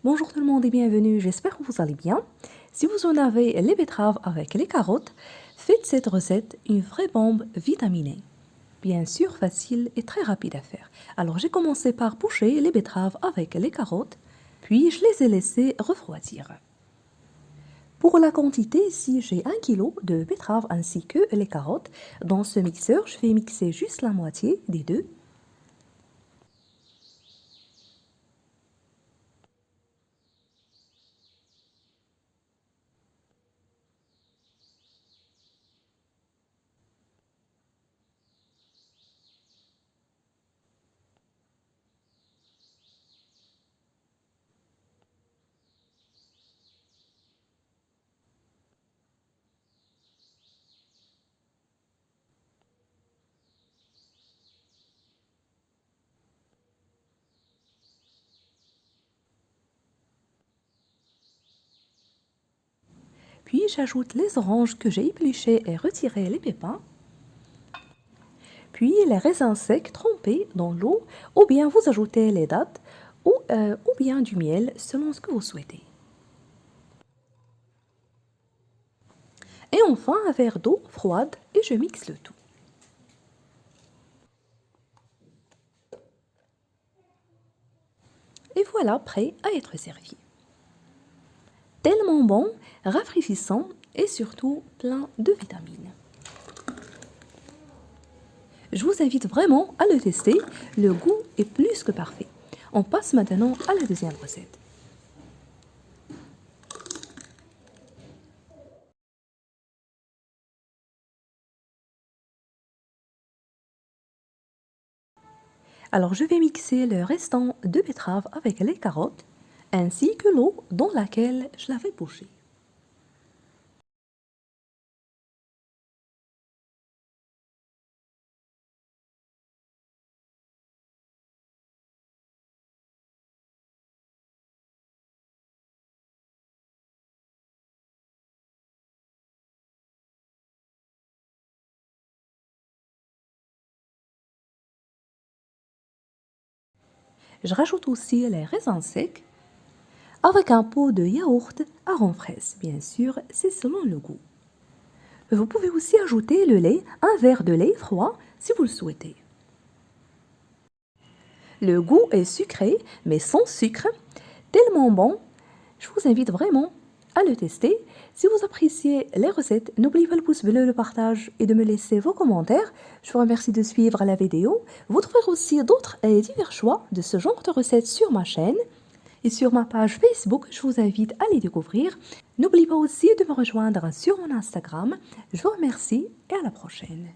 Bonjour tout le monde et bienvenue, j'espère que vous allez bien. Si vous en avez les betteraves avec les carottes, faites cette recette une vraie bombe vitaminée. Bien sûr, facile et très rapide à faire. Alors j'ai commencé par pocher les betteraves avec les carottes, puis je les ai laissées refroidir. Pour la quantité, ici j'ai 1 kg de betteraves ainsi que les carottes. Dans ce mixeur, je vais mixer juste la moitié des deux. Puis j'ajoute les oranges que j'ai épluchées et retiré les pépins. Puis les raisins secs trempés dans l'eau, ou bien vous ajoutez les dattes ou bien du miel selon ce que vous souhaitez. Et enfin un verre d'eau froide et je mixe le tout. Et voilà prêt à être servi. Tellement bon, rafraîchissant et surtout plein de vitamines. Je vous invite vraiment à le tester, le goût est plus que parfait. On passe maintenant à la deuxième recette. Alors je vais mixer le restant de betterave avec les carottes, ainsi que l'eau dans laquelle je l'avais pochée. Je rajoute aussi les raisins secs avec un pot de yaourt arôme fraise. Bien sûr, c'est selon le goût. Vous pouvez aussi ajouter le lait, un verre de lait froid si vous le souhaitez. Le goût est sucré, mais sans sucre, tellement bon. Je vous invite vraiment à le tester. Si vous appréciez les recettes, n'oubliez pas le pouce bleu, le partage et de me laisser vos commentaires. Je vous remercie de suivre la vidéo. Vous trouverez aussi d'autres et divers choix de ce genre de recettes sur ma chaîne. Et sur ma page Facebook, je vous invite à les découvrir. N'oubliez pas aussi de me rejoindre sur mon Instagram. Je vous remercie et à la prochaine.